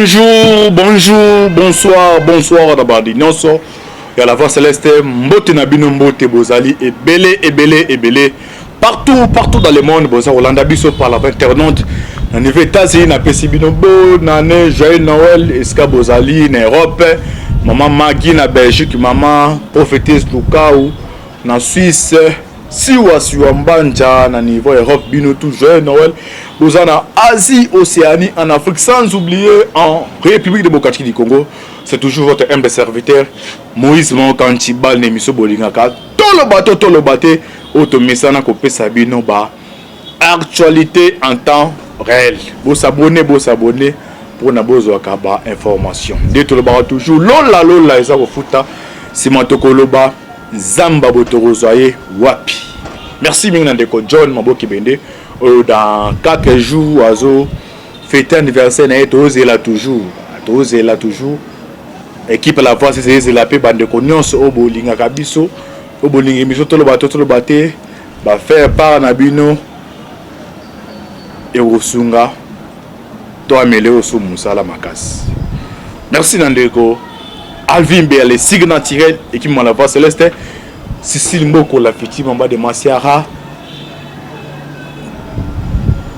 Bonjour, bonjour, bonsoir, bonsoir d'abord. Nyonso, il y a la voix céleste, mbote nabino mbote bozali, et belé. Partout dans le monde, boza Rolanda biso par la internaute. Dans les États-Unis, na pesibino bo, nane, joyeux Noël, eska bozali, na Europe, maman Maggie na Belgique, maman prophétesse Lukaou, na Suisse. Siwa mbanja na niveau Europe bino tout joyeux Noël. Vous en Asie, Océanie, en Afrique, sans oublier en République démocratique du Congo. C'est toujours votre humble serviteur Moïse Monkantibal Nemiso Bolingaka. Tout le bateau, automesana kopé sabino ba. Actualité en temps réel. Vous s'abonnez pour na bozo akaba information. Dès tout le bar toujours lola eza kofuta simatokoloba. Zamba Botorozoye Wapi. Merci Minandeko John Maboki Bende. Dans 4 jours, Azo fête anniversaire na là toujours. Équipe à la voix c'est la paix bande nyonso obolinga kabiso. Obolinga miso tolo bate ba faire part na bino et osunga to amele osu musala makasi. Merci Nandeko. Alvin Béa, les signes naturels, équipe à la voix céleste. Cécile Mboko, la petite maman de Massiara.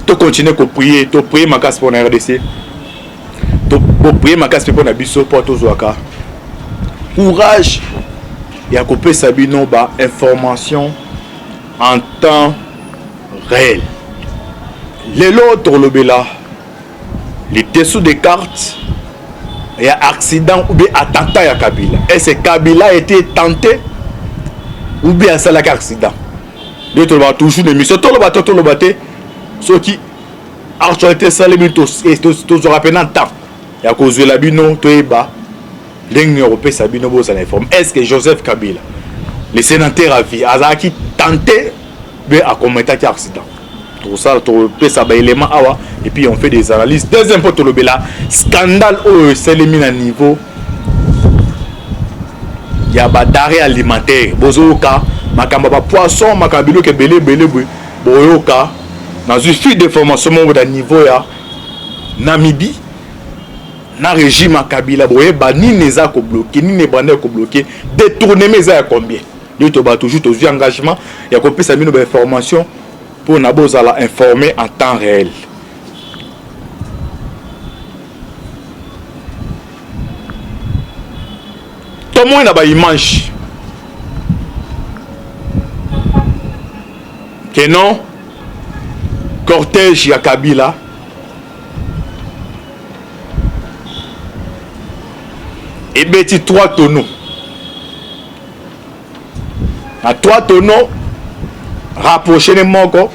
Tu continues à prier, tu prier ma casse pour la RDC. Tu prier ma casse pour la Bisso pour tous Ouaka. Courage. Il y a coupé Sabino, information en temps réel. Les lots le Bela, les dessous des cartes. Il y a accident ou bien attentat à Kabila. Est-ce que Kabila a été tenté ou bien c'est l'accident? De tout le monde toujours des missions. Tout le bateau. Ceux qui actualité ça les mitos et tous rappelent en temps. Il y a cause de la bino toeba. L'Union européenne sabino bo ça informe. Est-ce que Joseph Kabila, le sénateur à vie, a qui tenté bien à commettre un accident? Tout ça, tout ça, élément awa. Et puis on fait des analyses. Deuxième point, tout le bela scandale au c'est les mis à niveau. Il y a des denrées alimentaires. Bozoka, makamba poisson, makabilo que belé, boyoka. Dans une fuite de formation au niveau ya Namibie, na régime Kabila, boye ni neza ko bloqué, ni ne bandé ko bloqué, détourner mes à combien? Lui to ba toujours tous engagement, il y a copié sa mine information pour naboza la informer en temps réel. Tout le monde a une image que non cortège à Kabila et bêti 3 tonneaux. À 3 tonneaux rapproché de Moko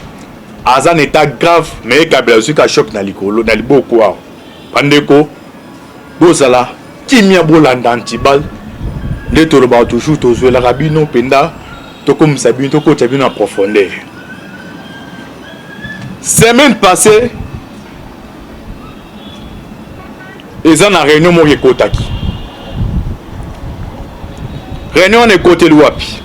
à un état grave mais Kabila aussi a choc dans l'icolo dans le beaucoup. Pandeko bozala kimia bolanda antibal. Les toloba toujours tous la rabino penda to comme sabine to coach bien en profondeur. Semaine passée ils ont une réunion mo yekotaki. Réunion est côté Wapi.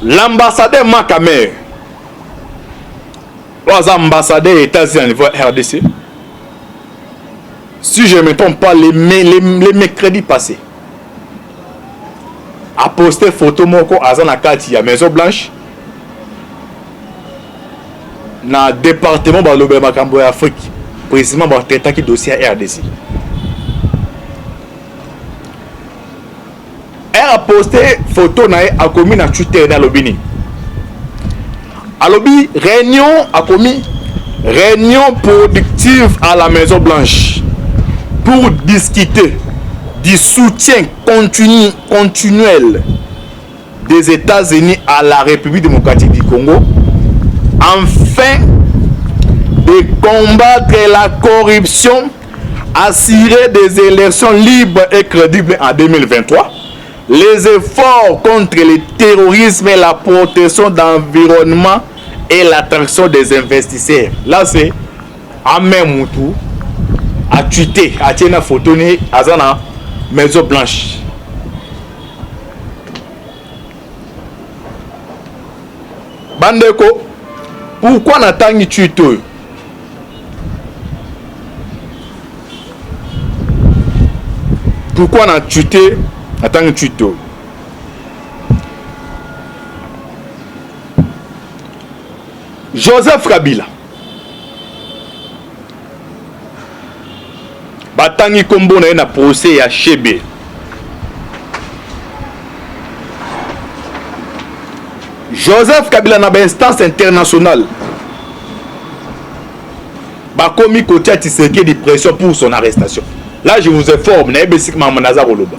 L'ambassadeur Makamer, l'ambassadeur États-Unis à niveau RDC. Si je ne me trompe pas, les mercredis passés, a posté photo moko azana kati ya Maison Blanche na département ba lobe makambo ya Afrique, précisément ba traiter qui dossier RDC. Elle a posté photo na a commis na Twitter na lobini. A lobby réunion a commis réunion productive à la Maison Blanche pour discuter du soutien continuel des États-Unis à la République démocratique du Congo afin de combattre la corruption, assurer des élections libres et crédibles en 2023, les efforts contre le terrorisme et la protection d'environnement et l'attraction des investisseurs. Là c'est en même temps à tweeter, à tirer une photo à la Maison Blanche. Bandeko, Pourquoi n'attends tu toi? Pourquoi n'as-tu te attends tu toi? Joseph Kabila batangi kombo na ye na procès ya Chebe. Joseph Kabila na ba instance internationale bakomi kotia Tshisekedi de pression pour son arrestation. Là je vous informe na ebesik mamanaza koloba.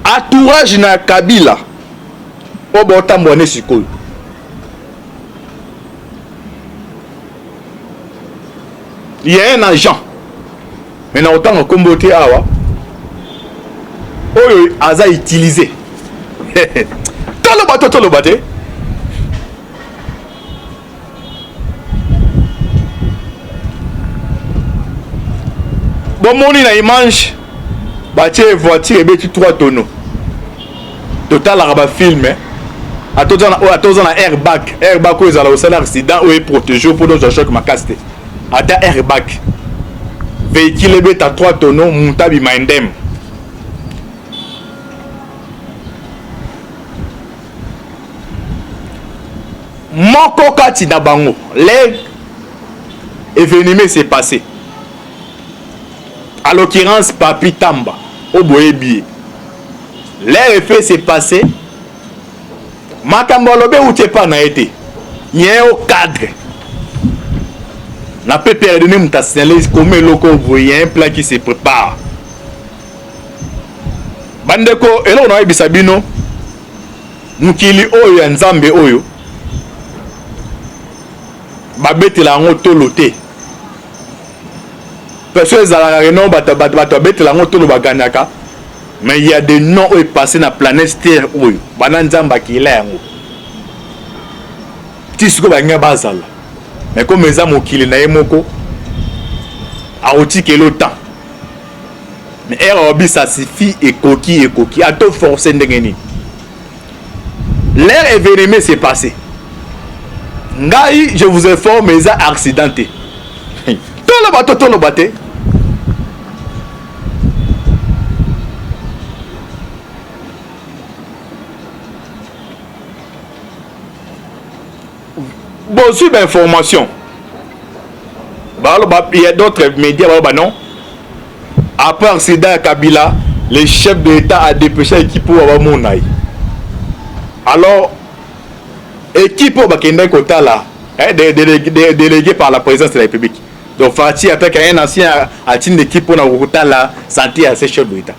Entourage na Kabila obo tambone sikoyo. Il y a un agent mais autant comboté awa oyo aza utilisé tolo baté bon moni na image batie voiture ebeti 3 tonneaux total araba film atozana airbag oyo ezala osala accident oyo protégé pour nos choc makasté ata airbag véhicule ebeta 3 tonneaux mutabi mindem moko kati na bango l'événement s'est passé à l'occurrence Papi Tamba au boyebi l'air fait s'est passé makambo lobe ou t'es pas na été il y a au cadre na peut perdre nous ta signalé comme loko voyez un plan qui se prépare bandeko elo na ibisabino mukili oyo ya nzambe oyo babetela ngo tolote personne ezalaka reno bato babetela ngo tolo baganyaka mais il y a des noms oyo passé na planète terre oyo bana nzambe akila yango ti siko bangia bazala mais comme eza mokili na ye moko aotikela autant mais R.O.B. ça suffit ekoki ato forcer ndenge nini l'air événement s'est passé ngai je vous informe eza accidenté tolo baté bon sur l'information il y a d'autres médias non après accident à Kabila le chef de l'État a dépêché l'équipe pour avoir mon aïe alors équipe pour bakenda kota là délégué par la présidence de la République donc Fati avec un ancien à une équipe pour kota là santé à ces chefs de l'État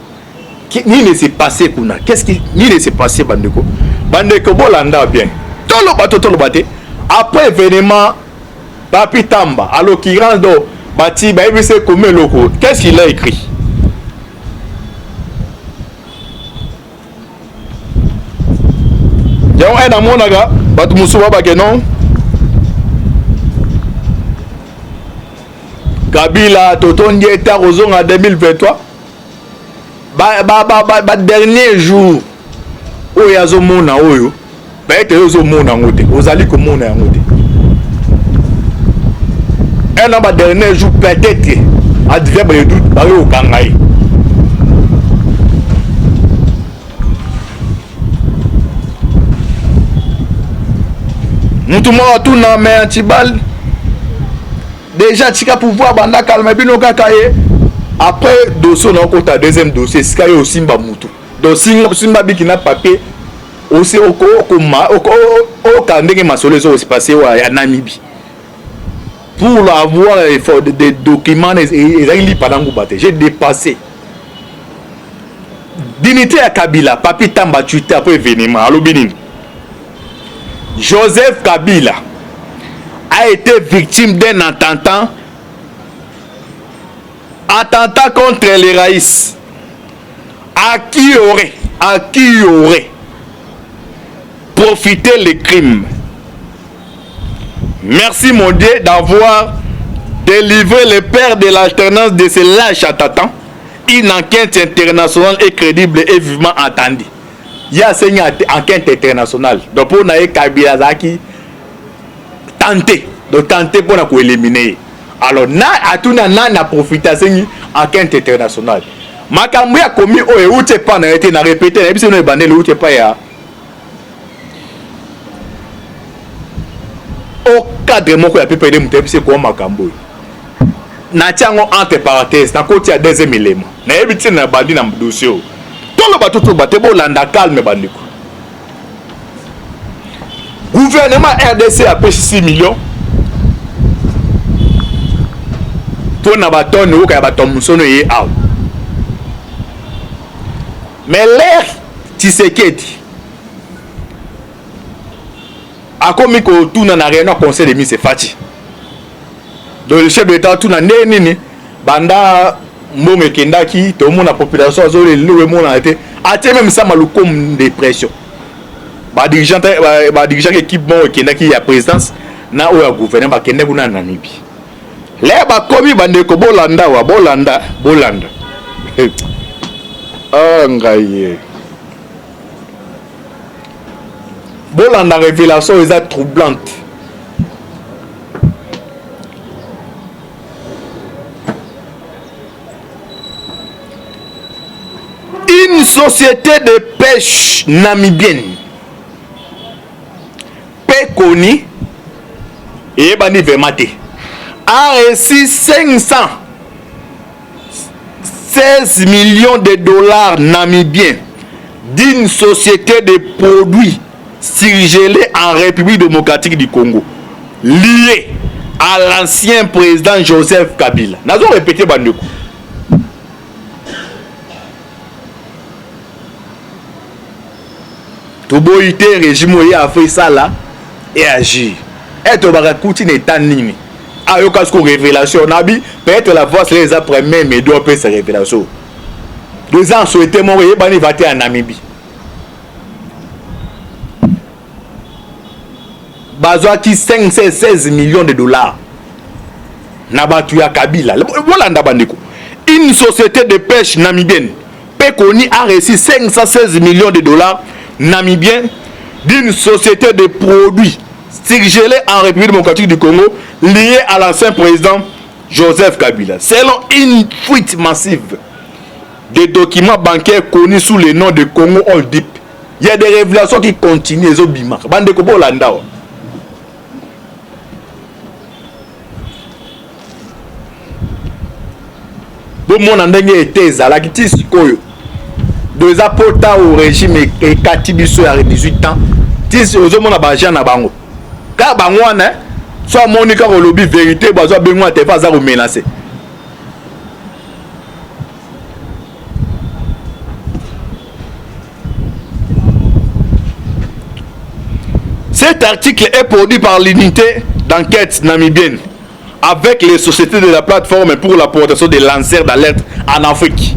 ni ne s'est passé kuna qu'est-ce qui ni ne s'est passé bandeko bolanda bien tolo baté après événement Papi Tamba à l'occurrence do bati ba ebise comme loko qu'est-ce qu'il a écrit Yao un amonaga batu musuba bakenon Kabila totondi eta ozonga 2023 ba dernier jour oyo azomona oyo ba ete ozomona ngote ozali komona yangote un an dernier jour peut-être adverbe le doute ba yo kangai mutu moko tuna me antibal déjà tika pouvoir banda calme bino kaka ye après dossier na kota deuxième dossier sika yo simba mutu donc simba bikina papier aussi oko ndenge masolo zo se passer ya Namibie pour avoir des documents et pendant j'ai dépassé dignité à Kabila Papi Tamba tuité après événement allo binini Joseph Kabila a été victime d'un attentat contre les Raïs à qui aurait profité les crimes. Merci mon Dieu d'avoir délivrer le père de l'alternance de ce lâche attaquant. Une enquête internationale est crédible et vivement attendue. Il y a une enquête internationale. Donc pour nous, Kabila Zaki tenter pour nous éliminer. Alors na profité de cette enquête internationale. Makambo ya commis o e pas na été na répété na biso no bandele ou pas ya. Au cadre moko ya PPD mutebise ko makambo. Na tiango entre parenthèses na côté ya deuxième élément. Na ebiti na bandi na dossier. Tout le bateau bateau bolanda calme bandiko. Gouvernement RDC a pêché 6 millions. Pour na batonne ou ka baton musono ye aw. Mais l'air Tshisekedi a commis que tout n'a rien au conseil de mise Fati. Donc le chef de l'État tout n'a nini banda mbome kendaki tout le monde la population a zolé le monde a été a même ça malou comme dépression. Ba dirigeant équipe bon kendaki ya présidence na ou ya gouvernement ba kende kuna Namibie. L'air ba commis bande ko bolanda. Bon, la révélation est troublante. Une société de pêche namibienne, Pekoni, et Bani Vemate, a reçu 516 millions de dollars namibiens d'une société de produits surgelés en République démocratique du Congo, liée à l'ancien président Joseph Kabila. Nous avons répété Bandeko. Toboïté régime a fait ça là et agir. Et tu vas écouter les tanines. Ah, yo casco révélation nabi peut-être la voix les après même mais doit faire ces révélations. 2 ans souhaité mourir bani va en Namibie. Bazwa qui 516 millions de dollars. Nabatu ya Kabila. Voilà ndabandeko. Une société de pêche namibienne Pekoni a reçu 516 millions de dollars namibiens d'une société de produits surgelés en République démocratique du Congo lié à l'ancien président Joseph Kabila. Selon une fuite massive des documents bancaires connus sous le nom de Congo Old Deep, il y a des révélations qui continuent. Bande Kobo Landao. Donc mon andenge était zala qui tisse koyo. Deux apporta au régime et katibiso à 18 ans. Tisse aux hommes na bajan na bango. Car bangwana soit monika au lobby vérité bazo bengwa te fa za ko menacer. Cet article est produit par l'unité d'enquête namibienne avec les sociétés de la plateforme pour la protection des lanceurs d'alerte en Afrique.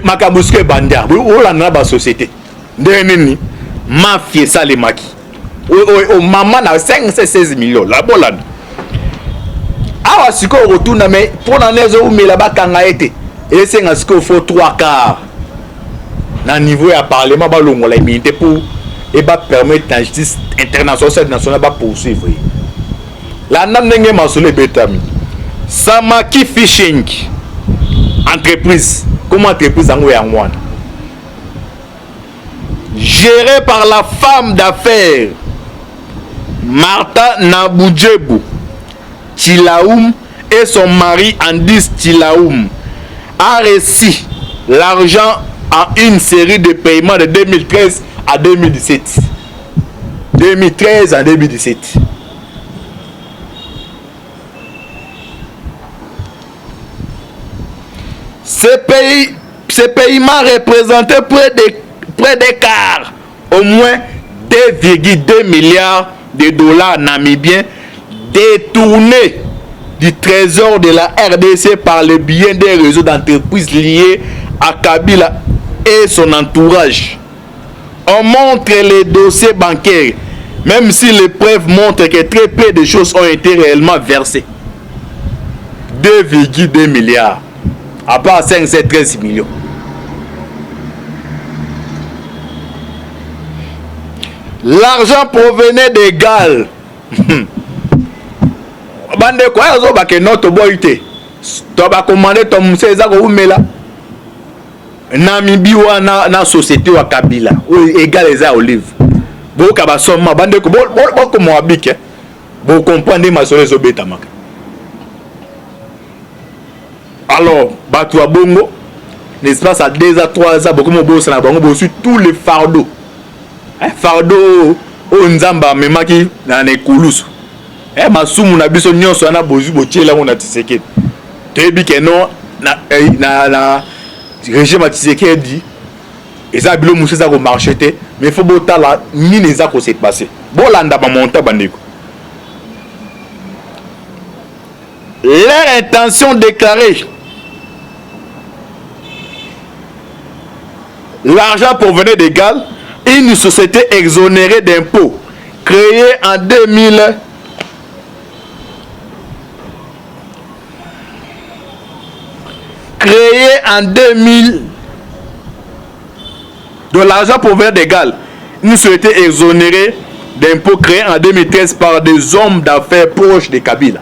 Makabuske Bandia, ou la société. Deneni, mafia salemaki. O maman a 516 millions. La bolade. Awa siko retourne mais pour la neige où mais là-bas quand a été. Et c'est un siko faut 3 quarts. Dans niveau à parlement ba longo la immunité pour et ba permettre la justice internationale nationale ba poursuivre. La namnenge masole betami. Samaki Fishing entreprise. Comment entreprise en Ouangouane? Gérée par la femme d'affaires Martha Nabudjebu Tilaoum et son mari Andis Tilaoum a reçu l'argent en une série de paiements de 2013 à 2017. 2013 à 2017. Ces paiements représentaient près des quarts, au moins 2,2 milliards de dollars namibiens détournés du trésor de la RDC par le biais des réseaux d'entreprises liés à Kabila et son entourage. On montre les dossiers bancaires Même si les preuves montrent que très peu de choses ont été réellement versées. 2,2 milliards. À part 513 millions. L'argent provenait des Galles. Bande quoi zo ba ke notre boyté. To ba commander ton monsieur ezako umela. Namibie wana na société wa Kabila. O égal les olive. Bo ka ba soma bande ko bo ko mo abike. Bo comprendre ma sole zo betamaka. Alors, batu wa bongo, n'est-ce pas, ça 2 à 3 ans, beaucoup de boss na bango bossu tous les fardeaux. Fardeau o nzamba memaki na nekulusu. Masumu na biso nyonso na bozu botiela ngona Tshisekedi. Tebi ke non na régime Tshisekedi eza bilo musu za ko marcheter, mais faut botala nini za ko se passer. Bolanda ba monta bandeko. Leur intention déclarée. L'argent provenait des Galles, une société exonérée d'impôts, créée en 2000. Créée en 2000. De l'argent provenait des Galles, une société exonérée d'impôts créée en 2013 par des hommes d'affaires proches de Kabila.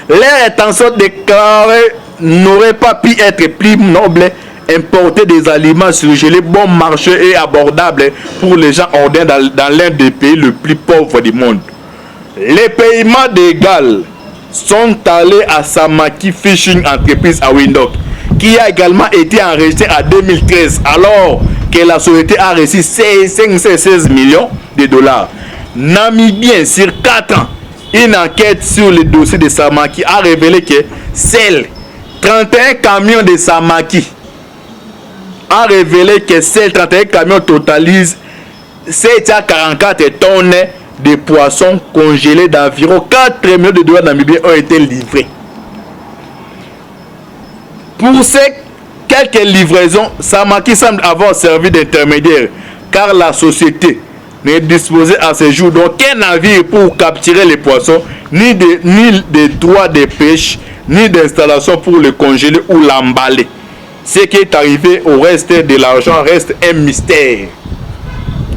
Leur intention déclarée n'aurait pas pu être plus noble. Importer des aliments surgelés bon marché et abordables pour les gens ordinaires dans l'un des pays les plus pauvres du monde. Les paiements des Galles sont allés à Samaki Fishing Entreprise à Windhoek, qui a également été enregistré en 2013 alors que la société a reçu 516 millions de dollars. Namibien sur 4 ans, une enquête sur le dossier de Samaki a révélé que seuls 31 camions de Samaki a révélé que ces 31 camions totalisent 744 tonnes de poissons congelés d'environ 4 millions de dollars namibiens ont été livrés. Pour ces quelques livraisons, Samaki semble avoir servi d'intermédiaire car la société ne disposait à ce jour d'aucun navire pour capturer les poissons, ni de droits de pêche, ni d'installation pour le congeler ou l'emballer. Ce qui est arrivé au reste de l'argent reste un mystère.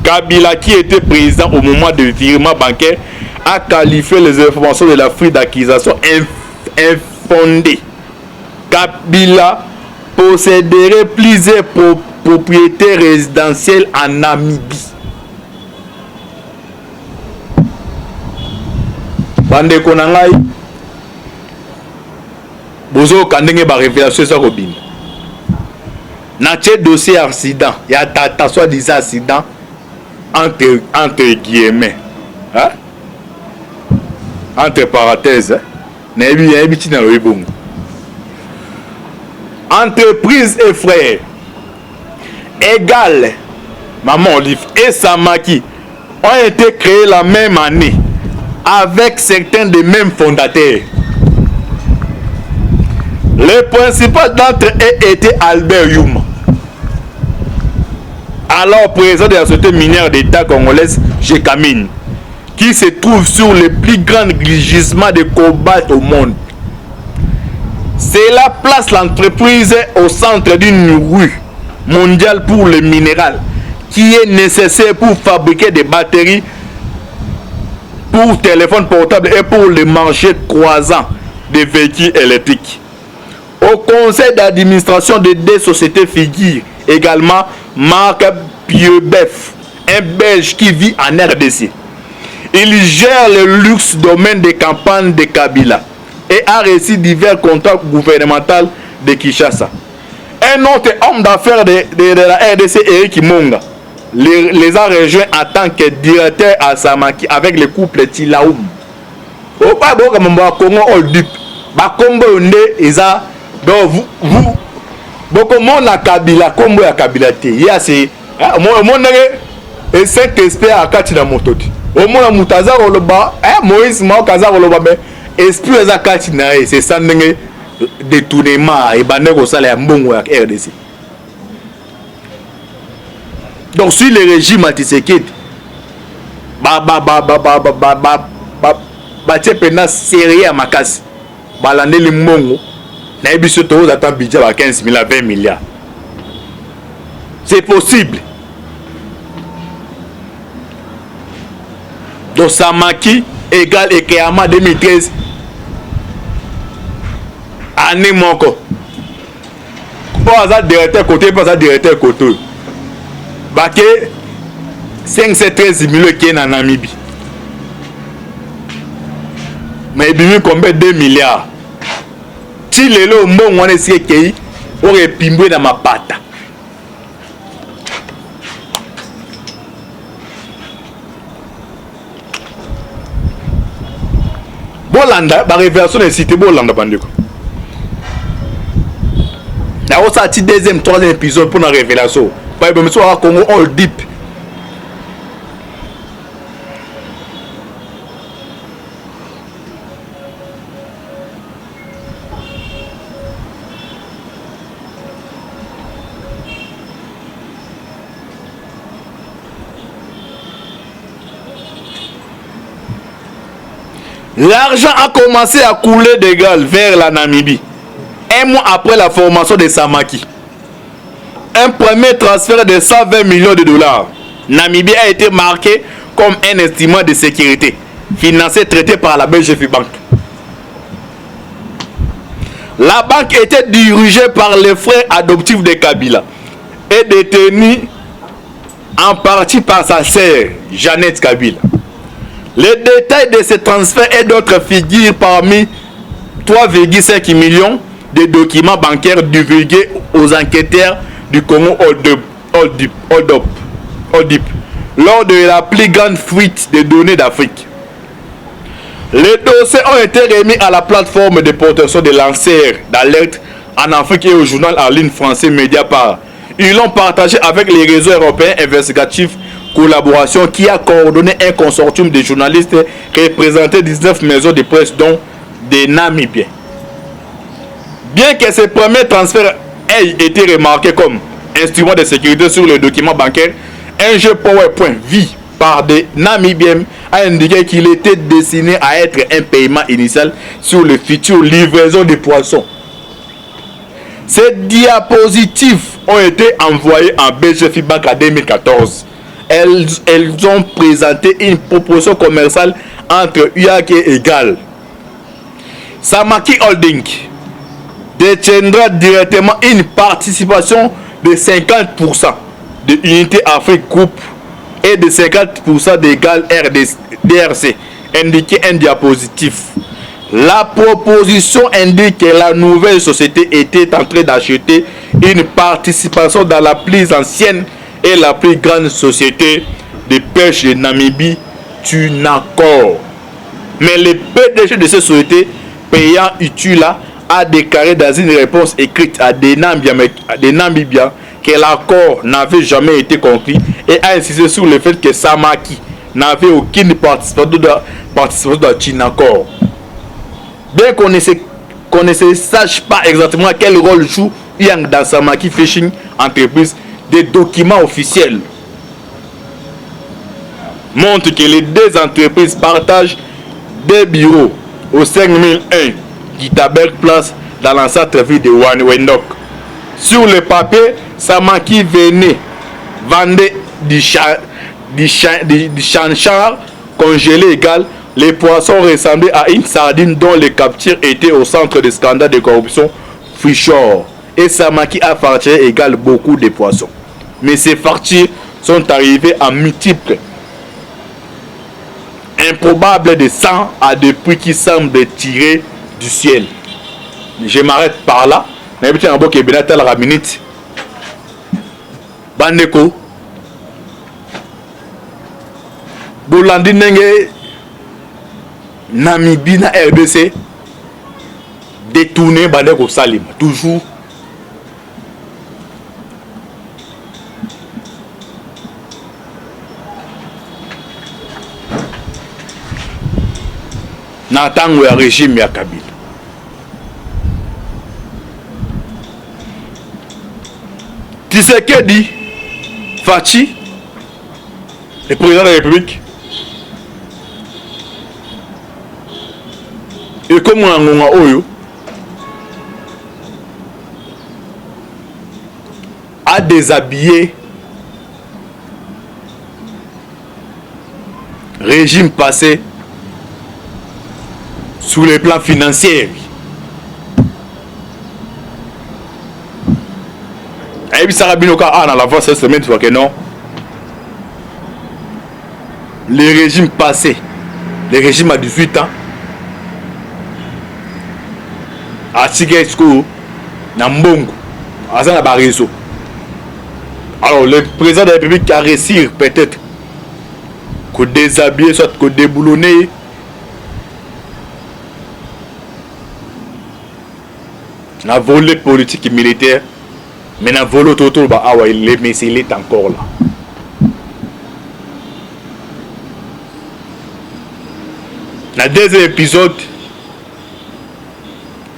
Kabila, qui était président au moment du virement bancaire, a qualifié les informations de la fuite d'accusation infondées. Kabila posséderait plusieurs propriétés résidentielles en Namibie. Bande konangai bozo kandenge ba révélation ça robin. Na tché dossier accident, il y a ta soi-disant accident entre guillemets. Hein? Entre parenthèses. Hein? Entreprise et frères égale Maman Olive et Samaki ont été créés la même année avec certains des mêmes fondateurs. Le principal d'entre eux était Albert Youma, alors président de la société minière d'État congolaise Gécamine, qui se trouve sur le plus grand gisement de cobalt au monde. Cela place l'entreprise au centre d'une rue mondiale pour le minéral qui est nécessaire pour fabriquer des batteries pour téléphones portables et pour le marché croisant des véhicules électriques. Au conseil d'administration de deux sociétés figure également Marc Pieubef, un Belge qui vit en RDC. Il gère le luxe domaine des campagnes de Kabila et a reçu divers contrats gouvernementaux de Kinshasa. Un autre homme d'affaires de la RDC, Eric Monga, les a rejoints en tant que directeur à Samaki avec le couple Tilaoum. Au pas bon comme Congo Oldup, Bakombo Nde Eza, donc vous beaucoup monde à Kabila, Kombo à Kabila T. Il y a c'est mon et 5 experts à Katina Mototi. Au moins Mutaza Oloba, Moïse Mao Kaza Oloba, mais esprit à Katina, c'est ça détournement et banego salaire mbongo à RDC. Donc sur le régime Tshisekedi batie pena série ya makasi balandeli mbongo nayebi biso tozata budget ba 15 000 à 20 milliards. C'est possible. Donc Samaki égale Ekeyama 2013 année moko pas ça directeur côté pas ça directeur côté baké 513 millions qui est en Namibie mais bimi combien 2 milliards ti lelo mbongo wana esi ekei oyo pimbwe na mapata bolanda ba révélation de cité bolanda bandeko na osati deuxième troisième épisode pour la révélation ba be monsieur wa Congo all deep. L'argent a commencé à couler d'égal vers la Namibie. Un mois après la formation de Samaki. Un premier transfert de 120 millions de dollars. Namibie a été marqué comme un instrument de sécurité, financé traité par la BGF Bank. La banque était dirigée par les frères adoptifs de Kabila et détenue en partie par sa sœur, Jeannette Kabila. Les détails de ce transfert et d'autres figurent parmi 3,5 millions de documents bancaires divulgués aux enquêteurs du Congo Hold Up lors de la plus grande fuite de données d'Afrique. Les dossiers ont été remis à la plateforme de protection des lanceurs d'alerte en Afrique et au journal en ligne français Mediapart. Ils l'ont partagé avec les réseaux européens investigatifs Collaboration qui a coordonné un consortium de journalistes représentant 19 maisons de presse dont des Namibiens. Bien que ce premier transfert ait été remarqué comme instrument de sécurité sur le document bancaire, un jeu PowerPoint vu par des Namibiens a indiqué qu'il était destiné à être un paiement initial sur le futur livraison de poissons. Ces diapositives ont été envoyées en BGF Bank en 2014. Elles ont présenté une proposition commerciale entre UAK et GAL. Samaki Holding détiendra directement une participation de 50% de Unité Afrique Group et de 50% de GAL DRC, indiqué un diapositif. La proposition indique que la nouvelle société était en train d'acheter une participation dans la plus ancienne et la plus grande société de pêche de Namibie, Tunakor. Mais le PDG de cette société, payant Utula, a déclaré dans une réponse écrite à des Namibiens que l'accord n'avait jamais été conclu et a insisté sur le fait que Samaki n'avait aucune participation dans Tunakor. Bien qu'on ne sache pas exactement quel rôle joue Yang dans Samaki Fishing Entreprise, des documents officiels montrent que les deux entreprises partagent des bureaux au 5001 Gitaberg Place dans l'ancienne ville de Windhoek. Sur le papier, Samaki vendait du chanchar congelé égal. Les poissons ressemblaient à une sardine dont les captures étaient au centre des scandales de corruption Fishore. Et Samaki a facturé égal beaucoup de poissons. Mais ces factures sont arrivées en multiples, improbables de sang à des prix qui semblent tirer du ciel. Je m'arrête par là. Bandeko Bolandi Nenge Namibie na RDC détourné Bandeko Salim toujours. Na tango ya régime ya Kabila. Tshisekedi Fachi, le président de la République, et comme on a oyo a déshabillé régime passé sur le plan financier. Et puis ça a bien au cas dans la voie cette semaine, tu vois que non. Les régimes passés, les régimes à 18 ans, à Tigresco, Nambongo, à Zanabariso. Alors le président de la République a réussi peut-être que déshabiller, soit que déboulonner. La volée politique et militaire, mais la volée autour, mais il est encore là. Dans le deuxième épisode,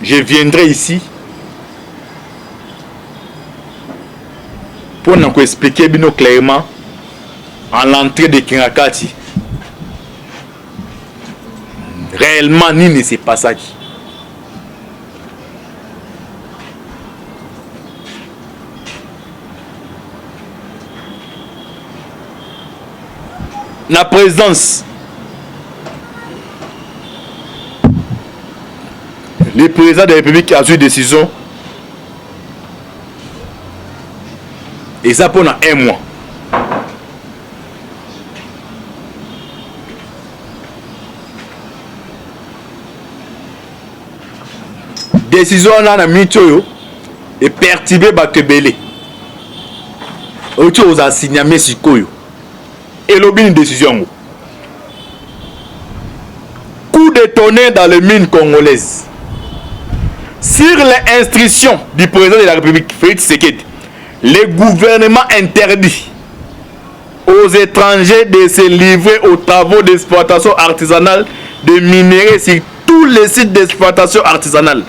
je viendrai ici pour nous expliquer bien clairement en l'entrée de Kirakati. Réellement, ni c'est pas ça. La présence, le président de la République a pris une décision et ça pendant un mois. Décision là na mitoyo et perturber Batebele. Autre aux assignaments sikoyo. Et l'objet une décision. Coup de tonnerre dans les mines congolaises. Sur les instructions du président de la République, Félix Tshisekedi, le gouvernement interdit aux étrangers de se livrer aux travaux d'exploitation artisanale de minerais sur tous les sites d'exploitation artisanale.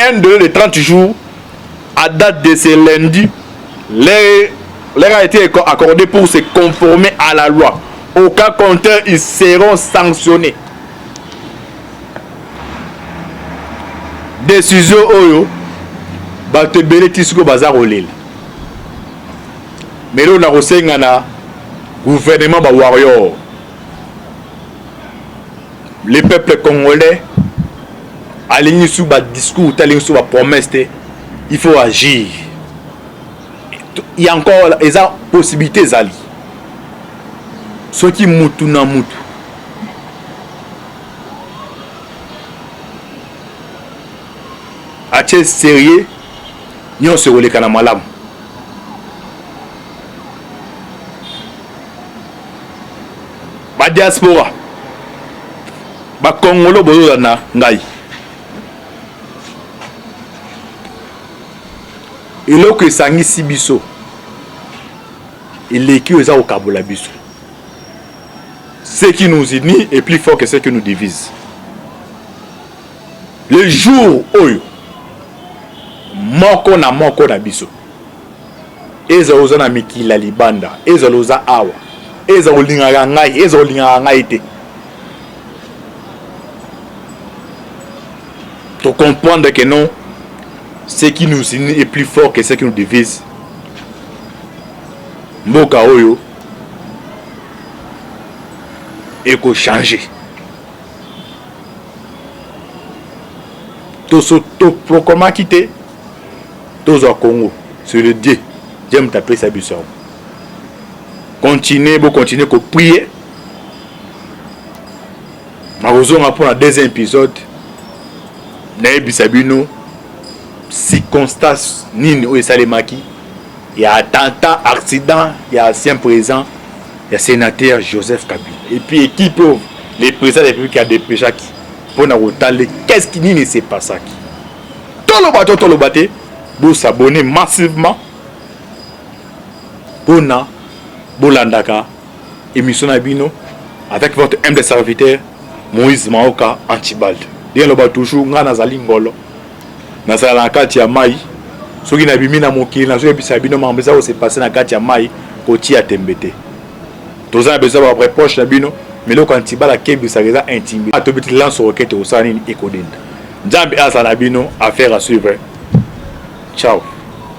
Un délai de 30 jours à date de ce lundi, leur a été accordé pour se conformer à la loi. Au cas contraire, ils seront sanctionnés. Décision Oyo, Batebele Tisuko Bazar Olel. Mais là, on a reçu un gouvernement de warrior. Le peuple congolais, aligné sur le discours, aligné sur la promesse, il faut agir. Il y a encore des possibilités d'ali. Ceux qui moutou na moutou. Ache sérieux, nous se relève kana malam. Ba diaspora, ba Congolo bozo na ngai. Et là que sangi sibiso. Il est qui au Kabola biso. Ce qui nous unit est plus fort que ce qui nous divise. Le jour où moko na biso. Eza ozana mikila libanda, eza loza awa, eza olinga ngai, eza olinga ngai te. Pour comprendre que non, ce qui nous unit est plus fort que ce qui nous divise. Mboka oyo eko changer. To proclama quitter tous au Congo sur le Dieu. Dieu me taper sa biso. Continuez que prier. Marozonga pour la deuxième épisode. Na bisabino circonstances nini o esalemaki. Il y a attentat, accident, il y a ancien président, il y a sénateur Joseph Kabila. Et puis équipe les présidents de la République qui a dépêché qui pour nous retarder qu'est-ce qui ne s'est pas ça qui. Tout le bateau, vous s'abonner massivement pour na bolandaka émission Nabino avec votre humble serviteur Moïse Maoka Antibalde. Bien le bateau toujours ngana zali ngolo. Na sala kati ya mai. Soki na bimi na mokili na so ebisa bino mambeza o se passer na kati ya mai koti ya tembete. Toza besoin ba reproche na bino mais le quand il la kebi ça reza intime a to biti lance roquette au sani ekodenda nzambe asa na bino affaire à suivre ciao.